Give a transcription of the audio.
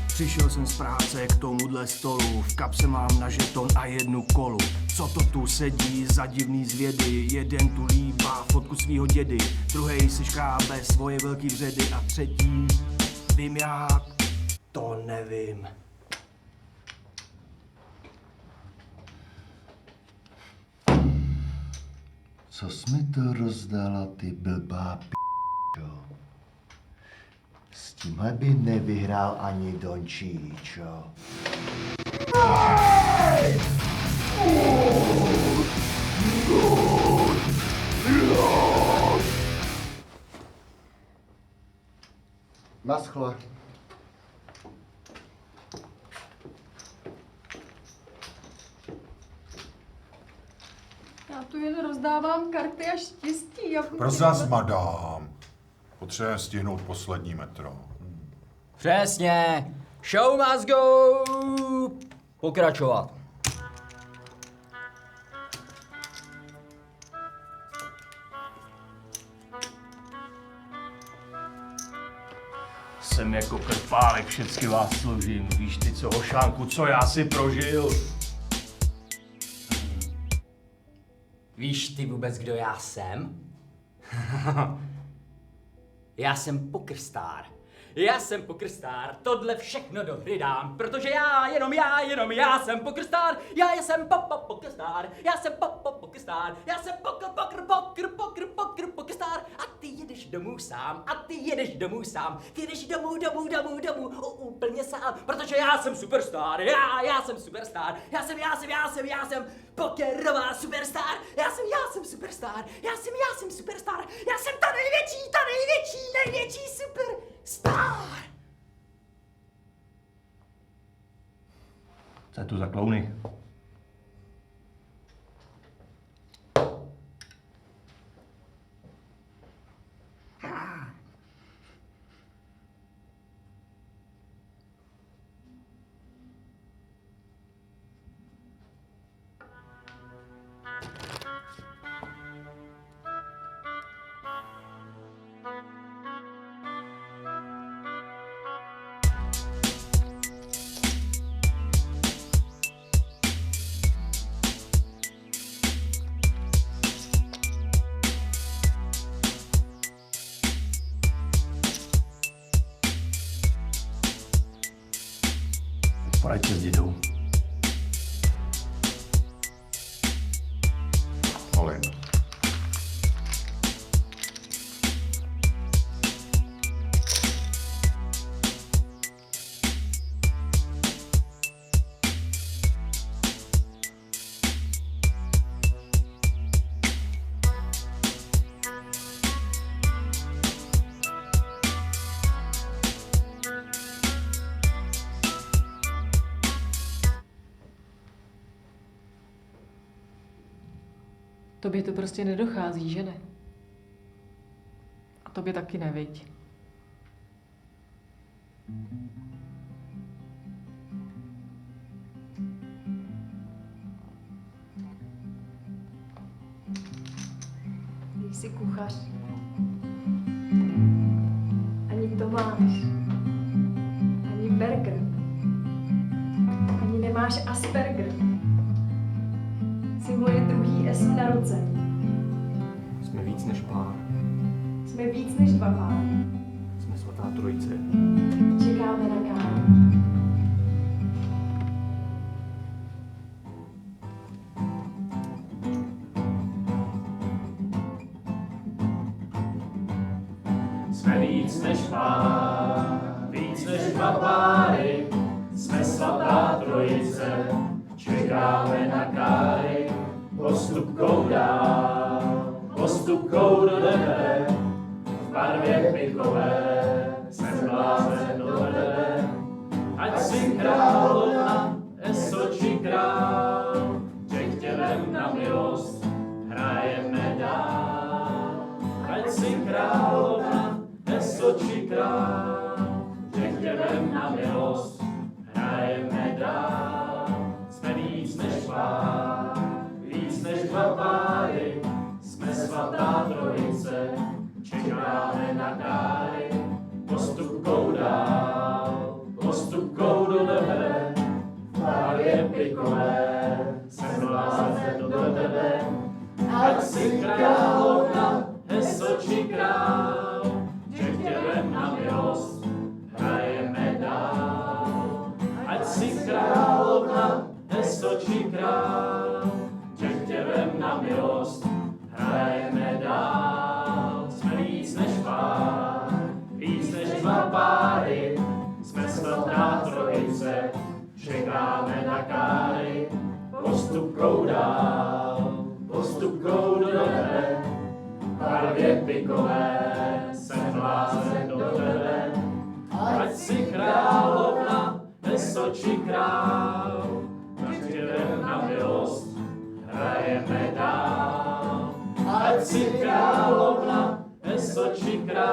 Přišel jsem z práce k tomuhle stolu, v kapse mám na žeton a jednu kolu. Co to tu sedí za divný zvědy, jeden tu líbá fotku svýho dědy, druhej si škrábe svoje velký vředy a třetí, vím jak, to nevím. Co jsi mi to rozdala, ty blbá p***o? S tímhle by nevyhrál ani Dončíčo. Naschle. Já tu jen rozdávám karty a štěstí. Prosím vás, madám. Potřebujeme stihnout poslední metro. Přesně. Show must go. Pokračovat. Jsem jako krpálek, všecky vás služím. Víš ty co, hošánku, co já si prožil? Víš ty vůbec, kdo já jsem? Já jsem pokerstar. Já jsem pokerstar, tohle všechno do hry dám, protože jenom já jsem pokerstar, já jsem pokerstar, já jsem pokerstar, já jsem pokerstar a ty jedeš domů sám, ty jedeš domů, úplně sám, protože já jsem superstar, já jsem superstar, já jsem pokerová superstar, já jsem superstar, já jsem superstar, já jsem ta největší superstar. Co je tu za klauny? Poraď se s dědou. Olin. Tobě to prostě nedochází, že ne? A tobě taky ne, viď? Jsi kuchař. Ani Tomáš. Ani Berger. Ani nemáš Asperger. Jsi moje druhý S na ruce. Jsme víc než pár. Jsme víc než dva páry. Jsme svatá trojice. Čekáme na káru. Jsme víc než pár, víc než dva páry, jsme svatá trojice, čekáme na káry, postupkou dál, postupkou do nebe, v barvě pikové, jsme blázen do nebe, ať si královna, esoči král, že tě vem na milost, hrajeme dál, ať si královna, esoči král, že tě vem na milost, hrajeme Vysočí král, Těvem na milost, hrajeme dál. Jsme víc než pár, víc než dva páry, jsme svatá trojice, čekáme na káry. Postupkou dál, postupkou do nebe, v barvě pikové, jsem blázen do tebe. Ať si královna, Vysočí král, Těvem na milost, hrajeme dál. Ať si královna, Vysočí král,